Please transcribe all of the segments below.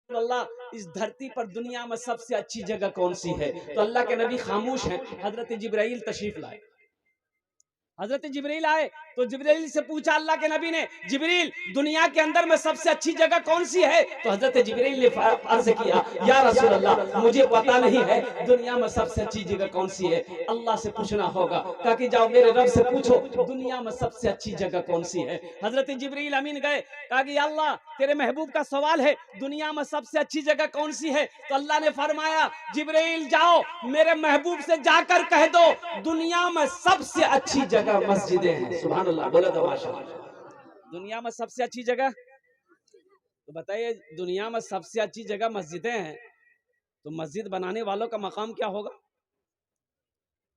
अल्लाह इस धरती पर दुनिया में सबसे अच्छी जगह कौन सी है? तो अल्लाह के नबी खामोश हैं। हजरत जिब्राइल तशरीफ लाए। हजरत जिब्रील आए तो जिब्रील से पूछा अल्लाह के नबी ने, जिब्रील दुनिया के अंदर में सबसे अच्छी जगह कौन सी है? तो हजरत जिब्रील ने अर्ज किया, या रसूल अल्लाह मुझे पता नहीं है दुनिया में सबसे अच्छी जगह कौन सी है, अल्लाह से पूछना होगा। कहा कि जाओ मेरे रब से पूछो दुनिया में सबसे अच्छी जगह कौन सी है। हजरत जिब्रील अमीन गए, कहा कि अल्लाह तेरे महबूब का सवाल है दुनिया में सबसे अच्छी जगह कौन सी है? तो अल्लाह ने फरमाया, जिब्रील जाओ मेरे महबूब से जाकर कह दो दुनिया में सबसे अच्छी जगह मस्जिदें हैं। सुभान अल्लाह, बोले तो माशाअल्लाह। दुनिया में सबसे अच्छी जगह, तो बताइए दुनिया में सबसे अच्छी जगह मस्जिदें हैं, तो मस्जिद बनाने वालों का मकाम क्या होगा?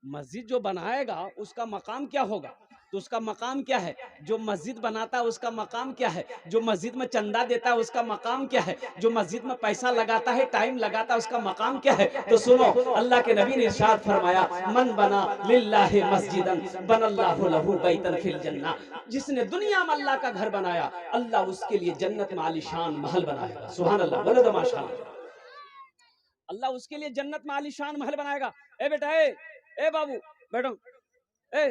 मस्जिद जो बनाएगा उसका मकाम क्या होगा? तो उसका मकाम क्या है? जो मस्जिद बनाता है उसका मकाम क्या है? जो मस्जिद में चंदा देता है उसका मकाम क्या है? जो मस्जिद में पैसा लगाता है, टाइम लगाता है, उसका मकाम क्या है? तो सुनो, अल्लाह के नबी ने इरशाद फरमाया, मन बना लिल्लाहि मस्जिदन बनल्लाहु लहू बैतन फिल जन्नह। जिसने दुनिया में अल्लाह का घर बनाया, अल्लाह उसके लिए जन्नत में आलीशान महल बनाएगा। सुभान अल्लाह, बोले तो माशाअल्लाह। अल्लाह उसके लिए जन्नत में आलीशान महल बनाएगा। ए बेटा, ए बाबू बैठो, ए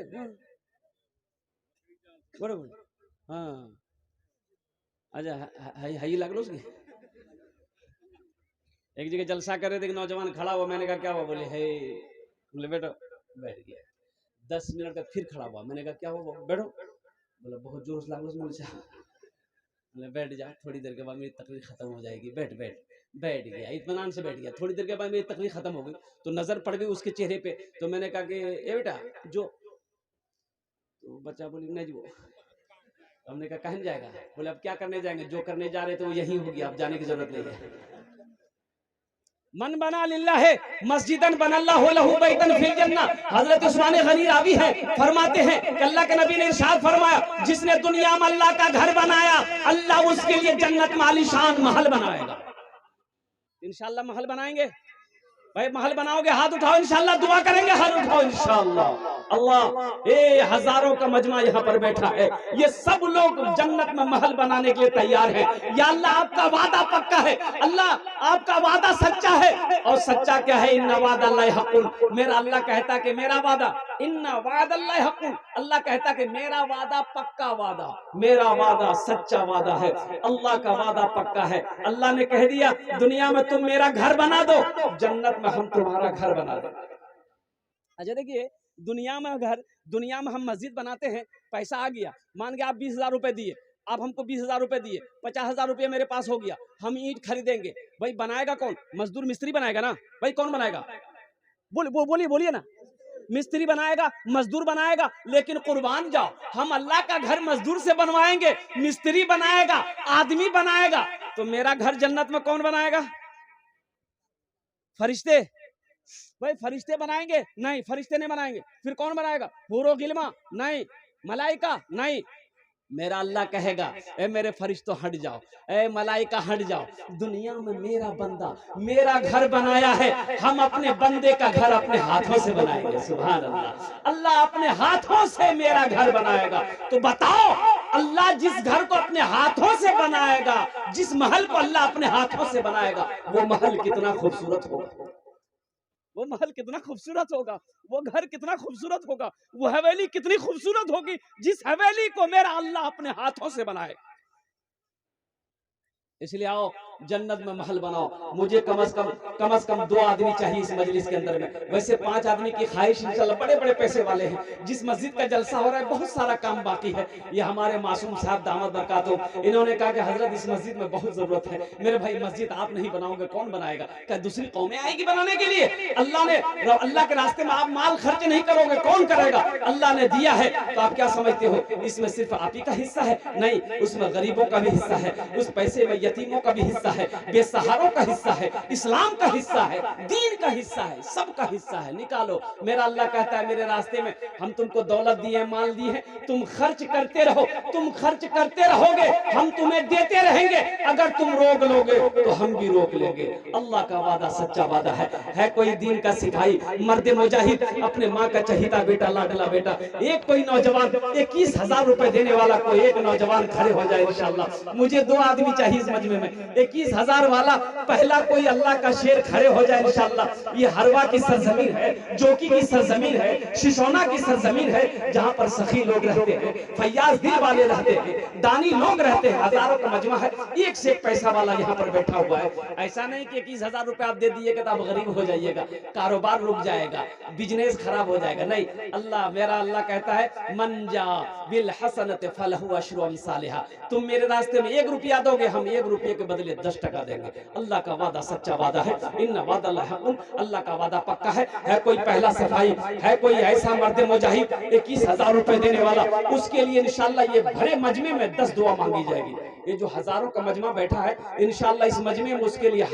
बरोबर, हाँ अच्छा है लग लो उसकी। एक जगह जलसा कर रहे थे, नौजवान खड़ा हुआ, मैंने कहा क्या हुआ? बोले है, बोले बैठो, बैठ गया। 10 मिनट तक फिर खड़ा हुआ, मैंने कहा क्या हुआ? बैठो, बोला बहुत जोर से लग लो। बोले बैठ जा, थोड़ी देर के बाद मेरी तकलीफ खत्म हो जाएगी, बैठ बैठ। बैठ गया, इत्मीनान से बैठ गया। थोड़ी देर के बाद मेरी तकलीफ खत्म हो गई तो नजर पड़ गई उसके चेहरे पे, तो मैंने कहा कि ए बेटा जो, तो बच्चा बोले नहीं जी वो। हमने कहा कहाँ जाएगा? बोले अब क्या करने जाएंगे, जो करने जा रहे थे वो यही हो गया, अब जाने की जरूरत नहीं है। मन बना लिल्लाहि मस्जिदन बनल्लाहु लहू बैतन फिल जन्नह। हजरत उस्मान गनी रावी है, फरमाते हैं कि अल्लाह के नबी ने इरशाद फरमाया, जिसने दुनिया में अल्लाह का घर बनाया, अल्लाह उसके लिए जन्नत में आलीशान महल बनाएगा। इंशाअल्लाह महल बनाएंगे भाई, महल बनाओगे हाथ उठाओ, इंशाअल्लाह दुआ करेंगे हाथ उठाओ इंशाअल्लाह। अल्लाह ये हजारों का मजमा यहाँ पर बैठा है, ये सब लोग जन्नत में महल बनाने के लिए तैयार हैं। या अल्लाह आपका वादा पक्का है, अल्लाह आपका वादा सच्चा है। और सच्चा क्या है? इन्ना वादल्लाहि हक़्क़ुन। मेरा अल्लाह कहता है कि मेरा वादा, इन्ना वादल्लाहि हक़्क़ुन, अल्लाह कहता है कि मेरा वादा पक्का वादा, मेरा वादा सच्चा वादा है, अल्लाह का वादा पक्का है। अल्लाह ने कह दिया दुनिया में तुम मेरा घर बना दो, जन्नत में हम तुम्हारा घर बना दो। अच्छा देखिए, दुनिया में घर, दुनिया में हम मस्जिद बनाते हैं, पैसा आ गया, मान के आप 20,000 रुपए दिए, आप हमको 20,000 रुपए दिए, 50,000 रुपये मेरे पास हो गया, हम ईंट खरीदेंगे। भाई बनाएगा कौन? मजदूर मिस्त्री बनाएगा ना भाई, कौन बनाएगा? बोलिए ना, मिस्त्री बनाएगा, मजदूर बनाएगा। लेकिन कुर्बान जाओ, हम अल्लाह का घर मजदूर से बनवाएंगे, मिस्त्री बनाएगा, आदमी बनाएगा, तो मेरा घर जन्नत में कौन बनाएगा? फरिश्ते? भाई फरिश्ते बनाएंगे? नहीं, फरिश्ते नहीं बनाएंगे। फिर कौन बनाएगा? हूरो गिलमा? नहीं। मलाइका? नहीं। मेरा अल्लाह कहेगा ए मेरे फरिश्तों हट जाओ, ए मलाइका हट जाओ, दुनिया में मेरा बंदा मेरा घर बनाया है, हम अपने बंदे का घर अपने हाथों से बनाएंगे। सुभान अल्लाह, अल्लाह अपने हाथों से मेरा घर बनाएगा। तो बताओ, अल्लाह जिस घर को अपने हाथों से बनाएगा, जिस महल को अल्लाह अपने हाथों से बनाएगा, वो महल कितना खूबसूरत होगा, वो महल कितना खूबसूरत होगा, वो घर कितना खूबसूरत होगा, वो हवेली कितनी खूबसूरत होगी, जिस हवेली को मेरा अल्लाह अपने हाथों से बनाए। इसलिए आओ जन्नत में महल बनाओ। मुझे कम से कम 2 आदमी चाहिए इस मजलिस के अंदर में। वैसे 5 आदमी की ख्वाहिश इंशाल्लाह, बड़े बड़े पैसे वाले हैं। जिस मस्जिद का जलसा हो रहा है बहुत सारा काम बाकी है। ये हमारे मासूम साहब दामद बरकातहू, इन्होंने कहा कि हजरत इस मस्जिद में बहुत जरूरत है। मेरे भाई मस्जिद आप नहीं बनाओगे कौन बनाएगा? क्या दूसरी कौमें आएगी बनाने के लिए? अल्लाह के रास्ते में आप माल खर्च नहीं करोगे, कौन करेगा? अल्लाह ने दिया है तो आप क्या समझते हो इसमें सिर्फ आप ही का हिस्सा है? नहीं, उसमें गरीबों का भी हिस्सा है, उस पैसे में यतीमों का भी हिस्सा है, बेसहारों का हिस्सा है, इस्लाम का हिस्सा है, दीन का हिस्सा है, सबका हिस्सा है। निकालो। मेरा अल्लाह कहता है मेरे रास्ते में हम तुमको दौलत दी है, माल दी है, तुम खर्च करते रहो, तुम खर्च करते रहोगे, हम तुम्हें देते रहेंगे। अगर तुम रोक लोगे तो हम भी रोक लेंगे। अल्लाह का वादा सच्चा वादा है कोई दीन का सिपाही, मर्द मुजाहिद, अपने माँ का चहीता बेटा, लाडला बेटा, एक कोई नौजवान 21,000 रुपए देने वाला कोई एक नौजवान खड़े हो जाए इंशाअल्लाह। मुझे 2 आदमी चाहिए इस मजमे में, 21,000 वाला पहला कोई अल्लाह का शेर खड़े हो जाए इंशाअल्लाह। ये हरवा की सरजमीन है, जोकी की सरजमीन है, शिशोना की सरजमीन है, जहां पर सखी लोग रहते हैं, फैयाज दिल वाले रहते हैं, दानी लोग रहते हैं। हजारों का मजमा है, एक से एक पैसा वाला यहाँ पर बैठा हुआ है। ऐसा नहीं कि 21,000 रुपए आप दे दिएगा तो आप गरीब हो जाइएगा, कारोबार रुक जाएगा, बिजनेस खराब हो जाएगा। नहीं, अल्लाह मेरा अल्लाह कहता है मन जा बिल हसनत फलहु अशरु अमसालिहा। तुम मेरे रास्ते में 1 रुपया दोगे, हम 1 रुपये के बदले 10 टका देंगे। अल्लाह का वादा सच्चा वादा है, इन्ना वादा हक़्क़ुन, अल्लाह का वादा पक्का है कोई पहला सफाई, है कोई ऐसा मर्द मुजाहिद 21,000 रुपए देने वाला, उसके लिए इंशाअल्लाह ये भरे मजमे में 10 दुआ मांगी जाएगी। ये जो हजारों का मजमा बैठा है इंशाअल्लाह इस मजमे में उसके लिए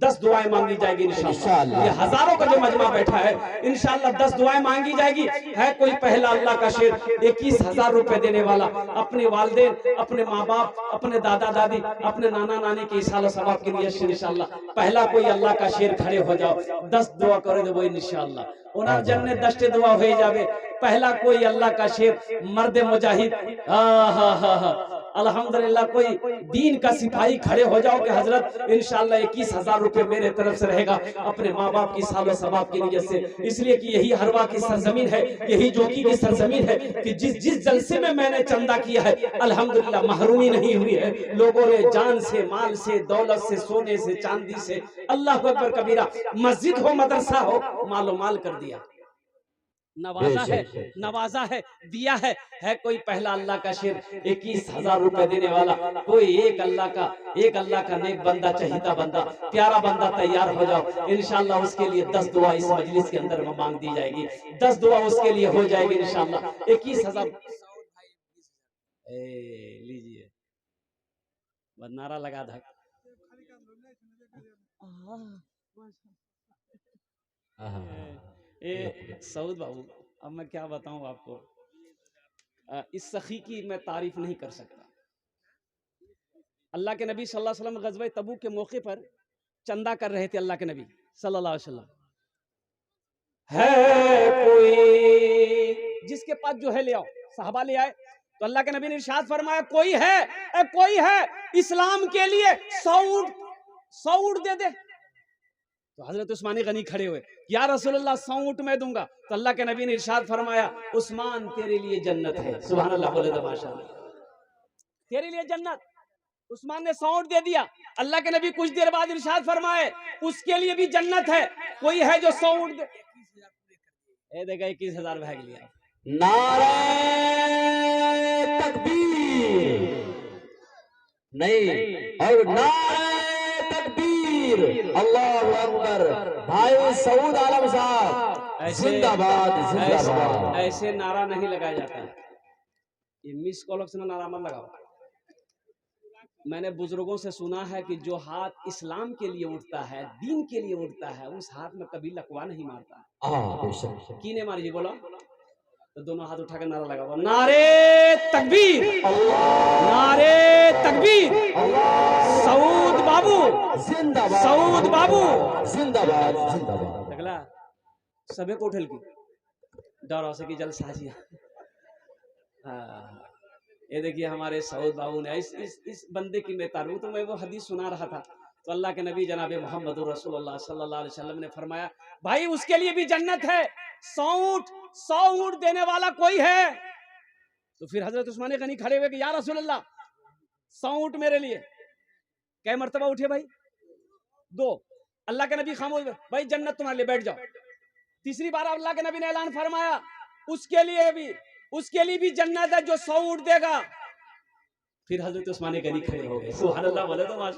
10 दुआएं मांगी जाएगी इंशाअल्लाह। ये हजारों का जो मजमा बैठा है इंशाअल्लाह 10 दुआएं मांगी जाएगी। है कोई पहला अल्लाह का शेर 21,000 रुपए देने वाला, अपने वालिदैन, अपने माँ बाप, अपने दादा दादी, अपने नाना नानी के इसाल सवाब के लिए इंशाअल्लाह पहला कोई अल्लाह का शेर खड़े हो जाओ, 10 दुआ करे दो इंशाअल्लाह। उन्हें जन्नत 10 दुआ हो जावे। पहला कोई अल्लाह का शेर मर्द मुजाहिद, अल्हम्दुलिल्लाह कोई दीन का सिपाही खड़े हो जाओ कि हजरत इंशाअल्लाह 21,000 रुपए मेरे तरफ से रहेगा अपने माँ बाप की सालो सवाब की नीयत से। इसलिए कि यही हरवा की सरजमीन है, यही जोकी की सरजमीन है कि जिस जलसे में मैंने चंदा किया है अल्हम्दुलिल्लाह महरूमी नहीं हुई है। लोगों ने जान से, माल से, दौलत से, सोने से, चांदी से, अल्लाह अकबर कबीरा, मस्जिद हो मदरसा हो, मालो माल कर दिया। नवाजा है, दिया है कोई पहला अल्लाह का शेर 21,000 रुपए देने वाला, कोई एक अल्लाह का नेक बंदा, चहीता बंदा, प्यारा बंदा तैयार हो जाओ इंशाअल्लाह। उसके लिए 10 दुआ इस मजलिस के अंदर में मांग दी जाएगी, 10 दुआ उसके लिए हो जाएगी इंशाअल्लाह। 21,000 लीजिए, नारा लगा था। सऊद बाबू, अब मैं क्या बताऊं आपको, इस सखी की मैं तारीफ नहीं कर सकता। अल्लाह के नबी सल्लल्लाहु अलैहि वसल्लम गज़वे तबूक के मौके पर चंदा कर रहे थे। अल्लाह के नबी सल्लल्लाहु अलैहि वसल्लम, है कोई जिसके पास जो है ले आओ, साहबा ले आए तो अल्लाह के नबी ने इरशाद फरमाया कोई है इस्लाम के लिए 100 ऊंट दे दे। तो हजरत उस्मान गनी खड़े हुए, या रसूलुल्लाह 100 ऊंट मैं दूंगा। तो अल्लाह के नबी ने इरशाद फरमाया उस्मान तेरे लिए जन्नत है। सुभान अल्लाह बोले तो माशाअल्लाह, तेरे लिए जन्नत। उस्मान ने 100 ऊंट दे दिया। अल्लाह के नबी कुछ देर बाद इरशाद फरमाए उसके लिए भी जन्नत है। कोई है जो 100 ऊंट दे, ए देखा 21,000 भाग लिया। नारे तकबीर नहीं और नारे अल्लाहु अकबर। भाई सऊद आलम साहब जिंदाबाद जिंदाबाद। ऐसे नारा नहीं लगाया जाता है, ये मिस कॉल से नारा मत लगाओ। मैंने बुजुर्गों से सुना है कि जो हाथ इस्लाम के लिए उठता है, दीन के लिए उठता है, उस हाथ में कभी लकवा नहीं मारता। कीने मारिए बोलो तो दोनों हाथ उठाकर नारा लगाओ, नारे तकबीर, नारे तकबीर। सऊद बाबू जिंदाबाद, सऊद बाबू जिंदाबाद जिंदाबाद। अगला सभी को उठल की डर से कि जल साजिया। ये देखिए हमारे सऊद बाबू ने इस बंदे की मैं तारीफ, तो मैं वो हदीस सुना रहा था तो अल्लाह के नबी जनाब मोहम्मद रसूलुल्लाह सल्लल्लाहु अलैहि वसल्लम ने फरमाया भाई उसके लिए भी जन्नत है। 100 ऊंट देने वाला कोई है। तो फिर हजरत उस्मान गनी खड़े हुए कि या रसूलुल्लाह 100 ऊंट मेरे लिए। कै मर्तबा उठे भाई? 2। अल्लाह के नबी खामोश, भाई जन्नत तुम्हारे लिए, बैठ जाओ। तीसरी बार अल्लाह के नबी ने ऐलान फरमाया उसके लिए भी जन्नत है जो 100 ऊंट देगा। फिर हजरत उस्मान गनी खड़े हो गए। सुभान अल्लाह बोले तो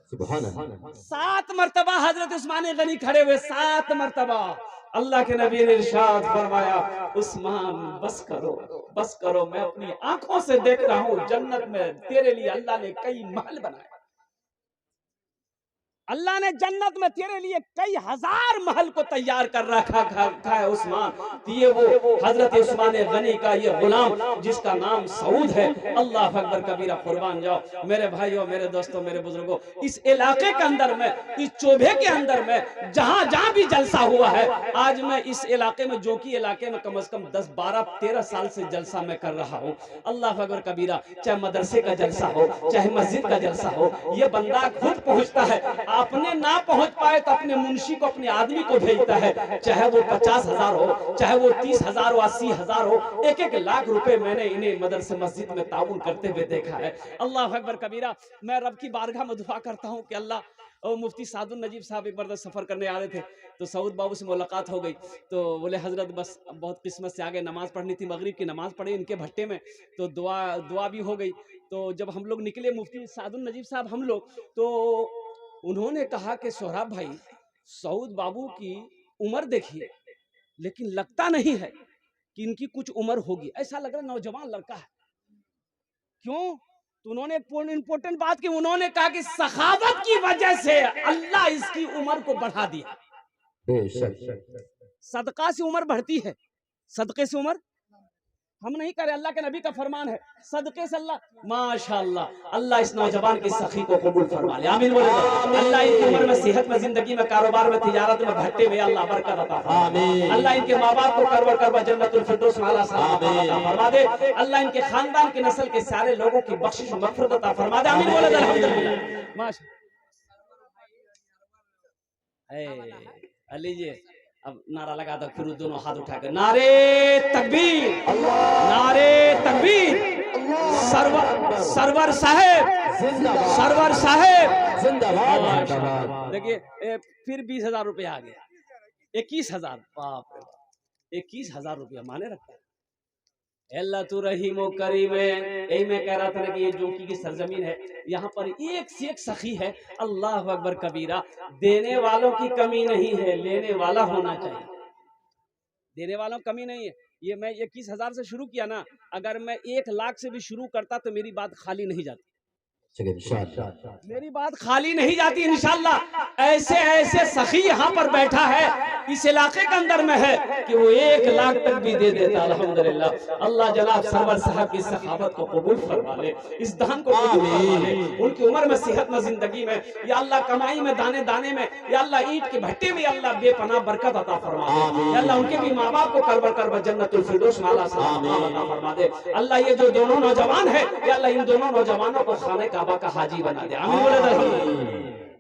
सुभान अल्लाह। 7 मर्तबा हजरत उस्मान गनी खड़े हुए, 7 मर्तबा। अल्लाह के नबी ने इरशाद फरमाया उस्मान बस करो, मैं अपनी आंखों से देख रहा हूं जन्नत में तेरे लिए अल्लाह ने कई महल बनाए। अल्लाह ने जन्नत में तेरे लिए कई हजार महल को तैयार कर रखा है उस्मान। ये वो हजरत उस्मान गनी का ये गुलाम जिसका नाम सऊद है। अल्लाह अकबर कबीरा, कुर्बान जाओ मेरे भाइयों, मेरे दोस्तों, मेरे बुजुर्गों। इस इलाके के अंदर में, इस चोभे के अंदर में जहां जहां भी जलसा हुआ है, आज मैं इस इलाके में, जो कि इलाके में कम से कम 10, 12, 13 साल से जलसा मैं कर रहा हूँ। अल्लाह अकबर कबीरा, चाहे मदरसे का जलसा हो, चाहे मस्जिद का जलसा हो, ये बंदा खुद पहुंचता है। अपने ना पहुंच पाए तो अपने मुंशी को, अपने आदमी को भेजता है, चाहे वो 50,000 हो, चाहे वो 30,000 हो, 80,000 हो, 1-1 लाख रुपए मैंने इन्हें मदरसे मस्जिद में ताउन करते हुए देखा है। अल्लाह अकबर कबीरा। मैं रब की बारगाह में दुआ करता हूँ कि अल्लाह, और मुफ्ती सादुल नजीब साहब एक बार सफर करने आ रहे थे, तो सऊद बाबू से मुलाकात हो गई, तो बोले हजरत बस बहुत किस्मत से आ गए, नमाज पढ़नी थी, मगरिब की नमाज पढ़ी इनके भट्टे में, तो दुआ भी हो गई। तो जब हम लोग निकले, मुफ्ती सादुल नजीब साहब हम लोग, तो उन्होंने कहा कि सोहराब भाई, सऊद बाबू की उम्र देखिए, लेकिन लगता नहीं है कि इनकी कुछ उम्र होगी, ऐसा लग रहा है नौजवान लड़का है। क्यों? तो उन्होंने एक इंपॉर्टेंट बात की, उन्होंने कहा कि सखावत की वजह से अल्लाह इसकी उम्र को बढ़ा दिया। सदका से उम्र बढ़ती है, सदके से उम्र हम नहीं करें, अल्लाह के नबी का फरमान है, सदके से अल्लाह, माशाअल्लाह, अल्लाह इस नौजवान की सखी को कबूल फरमा ले, आमीन बोले। अल्लाह इनकी उम्र में, सेहत में, जिंदगी में, कारोबार में, तिजारत में, भट्टे में अल्लाह बरकत अता फरमा। अल्लाह इनके माँ बाप को करवर करवा जन्नतुल फिरदौस में आला अता फरमा दे। अल्लाह इनके खानदान की नस्ल के सारे लोगों की बख्शिश और मगफिरत अता फरमा दे, आमीन बोले अल्हम्दुलिल्लाह। माशाअल्लाह। लीजिए अब नारा लगा दो, फिर दोनों हाथ उठाकर नारे तकबीर, नारे तकबीर। सरवर साहेब, सरवर साहेब जिंदाबाद। देखिए फिर 20,000 रुपया आ गया, 21,000, बाप रे बाप, 21,000 रुपया माने रखता है। अल्लाह तू रहीम व करीम है। यही मैं कह रहा था कि ये जोकी की सरजमीन है, यहाँ पर एक से एक सखी है। अल्लाह अकबर कबीरा। देने वालों की कमी नहीं है, लेने वाला होना चाहिए। देने वालों की कमी नहीं है। ये मैं 21,000 से शुरू किया ना, अगर मैं 1 लाख से भी शुरू करता तो मेरी बात खाली नहीं जाती, मेरी बात खाली नहीं जाती इंशाअल्लाह। ऐसे ऐसे सखी यहाँ पर बैठा है, इस इलाके के अंदर में है कि वो 1 लाख तक भी दे देता। अल्हम्दुलिल्लाह। अल्लाह जनाब सरवर साहब की सखावत को कबूल फरमा ले, इस दान को कबूल फरमा ले, उनकी उम्र में, सेहत में, जिंदगी में, या अल्लाह कमाई में, दाने दाने में, या अल्लाह ईंट के भट्टे में अल्लाह बेपनाह बरकत अता फरमा दे। या अल्लाह उनके भी माँ बाप को करवर करवा जन्नतुल फिरदौस में आला अता फरमा दे। अल्लाह ये जो दोनों नौजवान है, या अल्लाह इन दोनों नौजवानों को खाने काबा का हाजी बना दे, आमीन बोले।